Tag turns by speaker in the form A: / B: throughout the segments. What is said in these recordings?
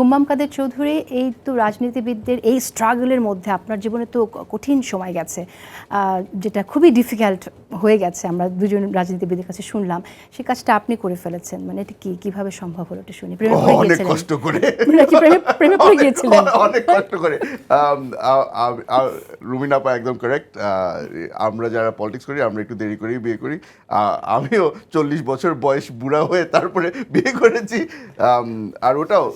A: হুম্মাম কাদের চৌধুরী, এই তো রাজনীতিবিদদের এই স্ট্রাগলের মধ্যে আপনার জীবনে তো কঠিন সময় গেছে, যেটা খুবই ডিফিকাল্ট হয়ে গেছে, আমরা দুজন রাজনীতিবিদের কাছে শুনলাম। সেই কাজটা আপনি করে ফেলেছেন, মানে এটা কিভাবে সম্ভব হলো এটা শুনি? প্রেমে পড়ে
B: অনেক
A: গিয়েছিলেন
B: কষ্ট করে,
A: নাকি প্রেমে পড়ে গিয়েছিলেন?
B: অনেক কষ্ট করে। রুমিন আপা একদম কারেক্ট। আমরা যারা পলিটিক্স করি আমরা একটু দেরি করেই বিয়ে করি। আমিও 40 বছর বয়স বুড়া হয়ে তারপরে বিয়ে করেছি। আর ওটাও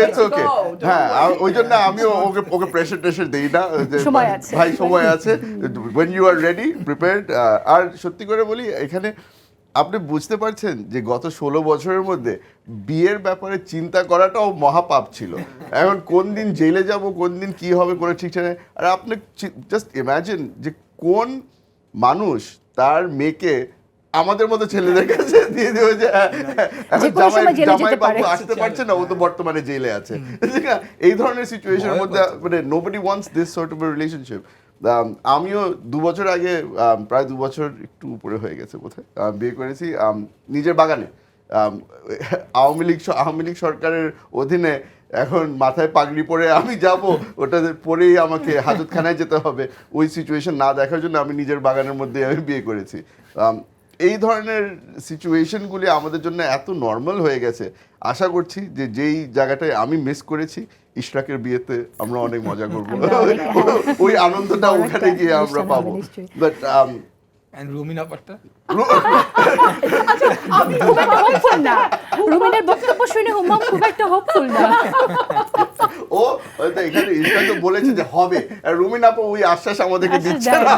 B: ইটস ওকে। হ্যাঁ, ওই জন্য আমিও ওকে প্রেশার টেশার দিই না, ভাই সময় আছে, when you are ready prepared। আর সত্যি করে বলি, এখানে আপনি বুঝতে পারছেন যে গত 16 বছরের মধ্যে বিয়ের ব্যাপারে চিন্তা করাটাও মহাপাপ ছিল। এখন কোন দিন জেলে যাব, কোন দিন কি হবে কোনো ঠিক নেই। আর আপনি জাস্ট ইমাজিন যে কোন মানুষ তার মেয়েকে আমাদের মতো ছেলেদের কাছে দিয়ে দেবে যে জামাই বাবু আসতে পারছে না, ও তো বর্তমানে জেলে আছে। এই ধরনের সিচুয়েশনের মধ্যে মানে nobody wants this sort of relationship. আমিও 2 বছর আগে, প্রায় 2 বছর একটু উপরে হয়ে গেছে বোধহয়, বিয়ে করেছি নিজের বাগানে। আওয়ামী লীগ সরকারের অধীনে এখন মাথায় পাগড়ি পরে আমি যাব, ওটা পরেই আমাকে হাজতখানায় যেতে হবে, ওই সিচুয়েশন না দেখার জন্য আমি নিজের বাগানের মধ্যে আমি বিয়ে করেছি। এই ধরনের সিচুয়েশনগুলি আমাদের জন্য এত নর্মাল হয়ে গেছে। আশা করছি যে যেই জায়গাটায় আমি মিস করেছি, ইশরাকের বিয়েতে আমরা অনেক মজা করবো, ওই আনন্দটা ওখানে গিয়ে আমরা পাবো। বাট
C: রুমিনা পাট্টা
A: আমি খুব একটা হোপফুল না, রুমিনের বক্তব্য শুনে হুম্মাম খুব একটা হোপফুল না।
B: ও এখানে ইশরাক তো বলেছে যে হবে, আর রুমিন আপা ওই আশ্বাস আমাদেরকে দিচ্ছে না।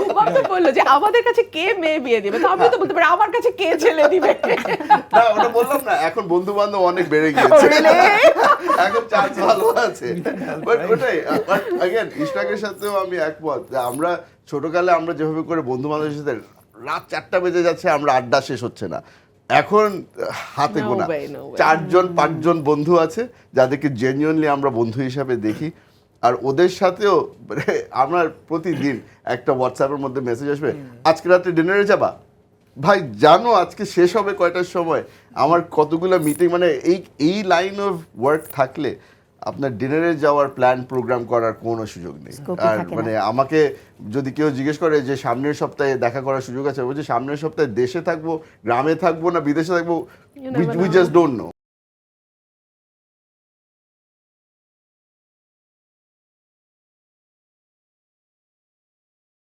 D: হুম্মাম তো বললো যে আমাদের কাছে কে মেয়ে বিয়ে দিবে, তো আমিও তো বলতে পারি আমার কাছে কে ছেলে দিবে।
B: না, ওটা বললাম না, এখন বন্ধু বান্ধব অনেক বেড়ে গিয়েছে, এখন চান্স ভালো আছে। বাট ওটাই अगेन ইশরাকের সাথেও আমি একমত যে আমরা ছোটকালে আমরা যেভাবে করে বন্ধু বান্ধবের সাথে রাত 4টা বেজে যাচ্ছে, আমরা আড্ডা শেষ হচ্ছে না। এখন হাতে গোনা 4-5জন বন্ধু আছে যাদেরকে জেনুইনলি আমরা বন্ধু হিসাবে দেখি, আর ওদের সাথেও আমরা প্রতিদিন একটা হোয়াটসঅ্যাপের মধ্যে মেসেজ আসবে, আজকে রাতে ডিনারে যাবা? ভাই জানো আজকে শেষ হবে কয়টার সময়? আমার কতগুলো মিটিং, মানে এই লাইন অফ ওয়ার্ক থাকলে আপনার ডিনারে যাওয়ার প্ল্যান প্রোগ্রাম করার কোনো সুযোগ নেই। আর মানে আমাকে যদি কেউ জিজ্ঞেস করে যে সামনের সপ্তাহে দেখা করার সুযোগ আছে, বলছে সামনের সপ্তাহে দেশে থাকবো, গ্রামে থাকবো না বিদেশে থাকবো, উই জাস্ট ডোন্ট নো।